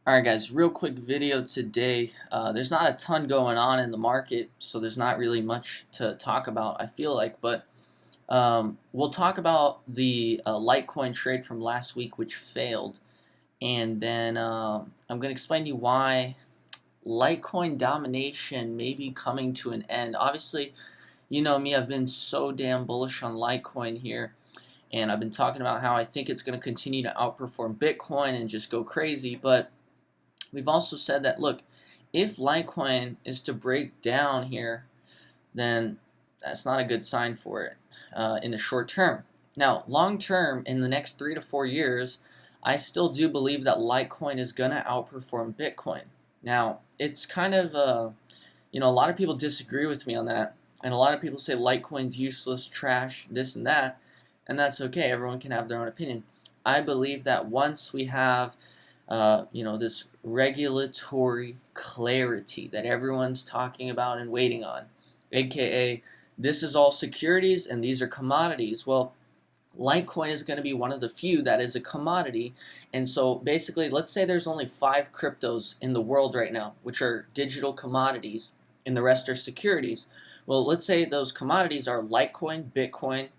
Alright guys, real quick video today. There's not a ton going on in the market, so there's not really much to talk about, I feel like, but we'll talk about the Litecoin trade from last week, which failed, and then I'm going to explain to you why Litecoin domination may be coming to an end. Obviously, you know me, I've been so damn bullish on Litecoin here, and I've been talking about how I think it's going to continue to outperform Bitcoin and just go crazy, but we've also said that, look, if Litecoin is to break down here, then that's not a good sign for it in the short term. Now, long term, in the next 3 to 4 years, I still do believe that Litecoin is going to outperform Bitcoin. Now, it's kind of, a lot of people disagree with me on that, and a lot of people say Litecoin's useless, trash, this and that, and that's okay. Everyone can have their own opinion. I believe that once we have this regulatory clarity that everyone's talking about and waiting on, aka this is all securities and these are commodities. Well, Litecoin is going to be one of the few that is a commodity, and so basically, let's say there's only 5 cryptos in the world right now, which are digital commodities, and the rest are securities. Well, let's say those commodities are Litecoin, Bitcoin,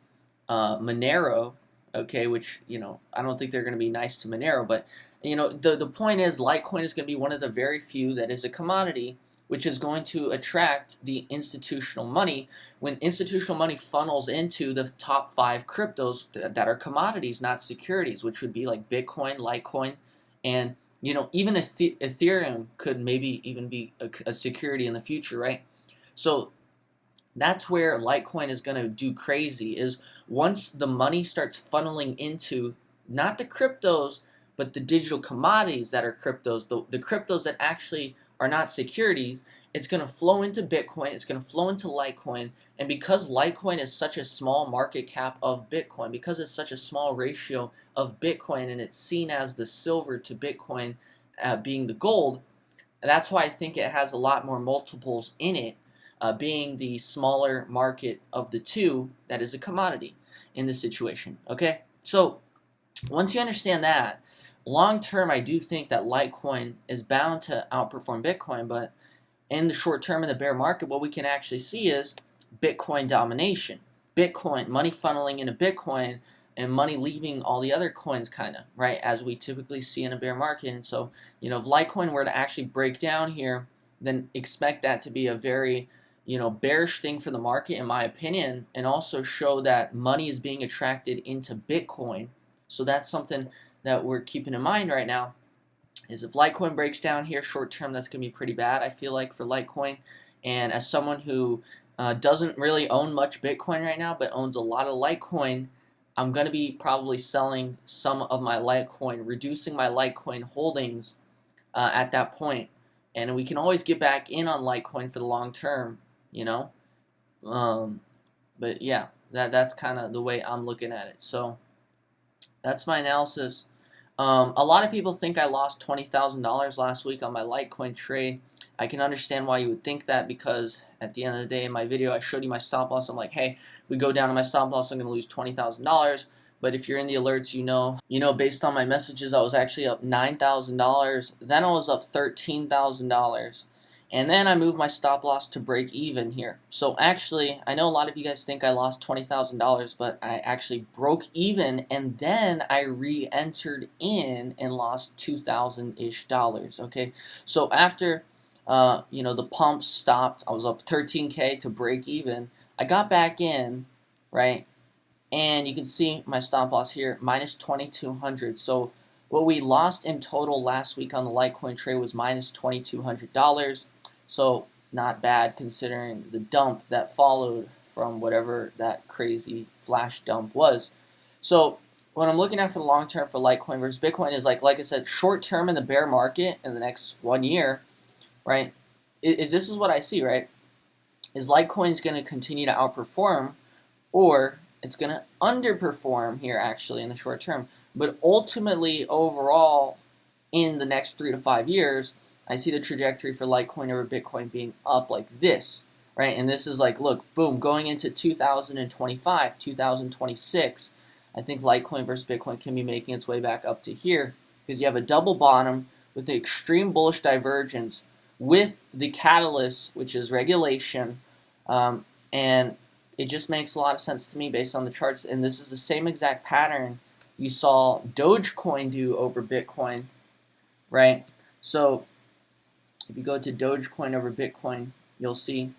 Monero, okay, which, I don't think they're going to be nice to Monero, but the point is Litecoin is going to be one of the very few that is a commodity, which is going to attract the institutional money. When institutional money funnels into the top 5 cryptos that are commodities, not securities, which would be like Bitcoin, Litecoin, and even Ethereum could maybe even be a security in the future, right? So that's where Litecoin is going to do crazy, is once the money starts funneling into not the cryptos, but the digital commodities that are cryptos, the cryptos that actually are not securities, it's going to flow into Bitcoin, it's going to flow into Litecoin, and because Litecoin is such a small market cap of Bitcoin, because it's such a small ratio of Bitcoin, and it's seen as the silver to Bitcoin being the gold, that's why I think it has a lot more multiples in it, being the smaller market of the two that is a commodity in this situation, okay? So once you understand that, long term, I do think that Litecoin is bound to outperform Bitcoin, but in the short term, in the bear market, what we can actually see is Bitcoin domination. Bitcoin, money funneling into Bitcoin and money leaving all the other coins, kind of, right, as we typically see in a bear market. And so, if Litecoin were to actually break down here, then expect that to be a very, bearish thing for the market, in my opinion, and also show that money is being attracted into Bitcoin. So that's something that we're keeping in mind right now, is if Litecoin breaks down here short term, that's going to be pretty bad, I feel like, for Litecoin. And as someone who doesn't really own much Bitcoin right now, but owns a lot of Litecoin, I'm going to be probably selling some of my Litecoin, reducing my Litecoin holdings at that point. And we can always get back in on Litecoin for the long term, but yeah, that's kind of the way I'm looking at it. So that's my analysis. A lot of people think I lost $20,000 last week on my Litecoin trade. I can understand why you would think that, because at the end of the day, in my video, I showed you my stop loss. I'm like, hey, if we go down to my stop loss, I'm going to lose $20,000. But if you're in the alerts, based on my messages, I was actually up $9,000. Then I was up $13,000. And then I moved my stop loss to break even here. So actually, I know a lot of you guys think I lost $20,000, but I actually broke even, and then I re-entered in and lost $2,000-ish, okay? So after, the pump stopped, I was up 13K to break even. I got back in, right? And you can see my stop loss here, minus 2,200. So what we lost in total last week on the Litecoin trade was minus $2,200. So not bad considering the dump that followed from whatever that crazy flash dump was. So what I'm looking at for the long term for Litecoin versus Bitcoin is, like I said, short term in the bear market in the next 1 year, right? This is what I see, right? Is Litecoin's going to continue to outperform, or it's going to underperform here actually in the short term. But ultimately, overall, in the next 3 to 5 years, I see the trajectory for Litecoin over Bitcoin being up like this, right? And this is like, look, boom, going into 2025, 2026, I think Litecoin versus Bitcoin can be making its way back up to here, because you have a double bottom with the extreme bullish divergence with the catalyst, which is regulation, and it just makes a lot of sense to me based on the charts. And this is the same exact pattern you saw Dogecoin do over Bitcoin, right? So if you go to Dogecoin over Bitcoin, you'll see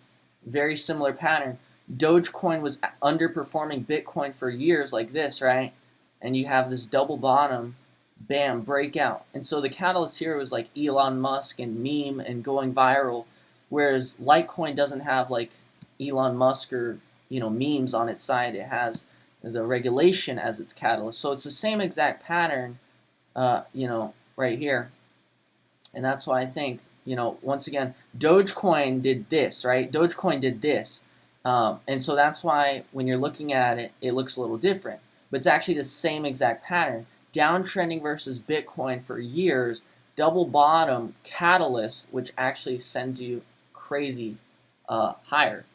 very similar pattern. Dogecoin was underperforming Bitcoin for years like this, right? And you have this double bottom, bam, breakout. And so the catalyst here was like Elon Musk and meme and going viral, whereas Litecoin doesn't have like Elon Musk or memes on its side. It has the regulation as its catalyst. So it's the same exact pattern, right here. And that's why I think, once again, Dogecoin did this, right? Dogecoin did this. And so that's why when you're looking at it, it looks a little different. But it's actually the same exact pattern. Downtrending versus Bitcoin for years, double bottom, catalyst, which actually sends you crazy higher.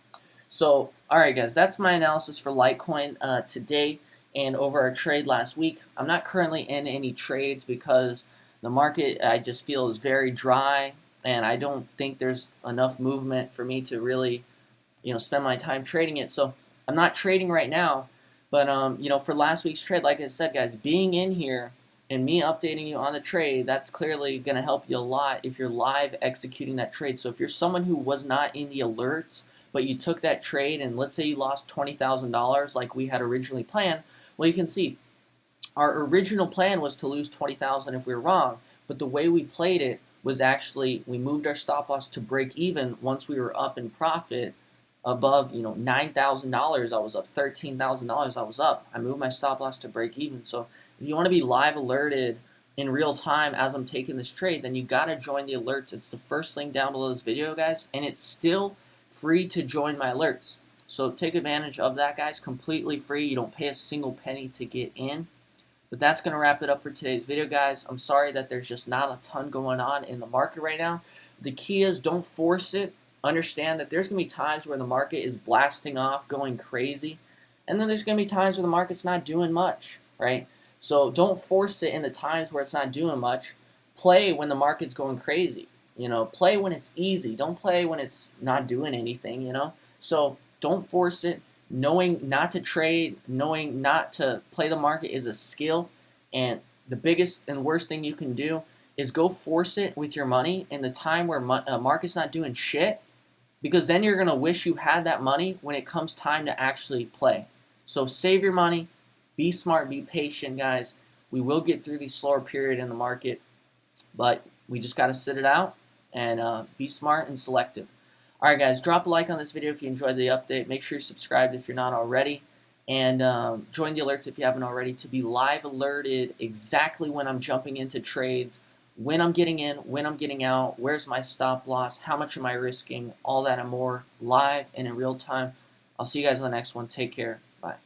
So, all right, guys, that's my analysis for Litecoin today and over our trade last week. I'm not currently in any trades because the market, I just feel, is very dry, and I don't think there's enough movement for me to really, spend my time trading it. So I'm not trading right now, but for last week's trade, like I said, guys, being in here and me updating you on the trade, that's clearly going to help you a lot if you're live executing that trade. So if you're someone who was not in the alerts, but you took that trade and let's say you lost $20,000 like we had originally planned, well, you can see our original plan was to lose $20,000 if we were wrong, but the way we played it was actually we moved our stop loss to break even once we were up in profit above $9,000. I was up $13,000. I was up. I moved my stop loss to break even. So if you want to be live alerted in real time as I'm taking this trade, then you got to join the alerts. It's the first link down below this video, guys, and it's still free to join my alerts. So take advantage of that, guys. Completely free. You don't pay a single penny to get in. But that's going to wrap it up for today's video, guys. I'm sorry that there's just not a ton going on in the market right now. The key is don't force it. Understand that there's going to be times where the market is blasting off, going crazy. And then there's going to be times where the market's not doing much, right? So don't force it in the times where it's not doing much. Play when the market's going crazy. Play when it's easy. Don't play when it's not doing anything, So don't force it. Knowing not to trade, knowing not to play the market is a skill. And the biggest and worst thing you can do is go force it with your money in the time where market's not doing shit, because then you're going to wish you had that money when it comes time to actually play. So save your money, be smart, be patient, guys. We will get through the slower period in the market, but we just got to sit it out and be smart and selective. Alright, guys, drop a like on this video if you enjoyed the update. Make sure you're subscribed if you're not already. And join the alerts if you haven't already to be live alerted exactly when I'm jumping into trades, when I'm getting in, when I'm getting out, where's my stop loss, how much am I risking, all that and more live and in real time. I'll see you guys on the next one. Take care. Bye.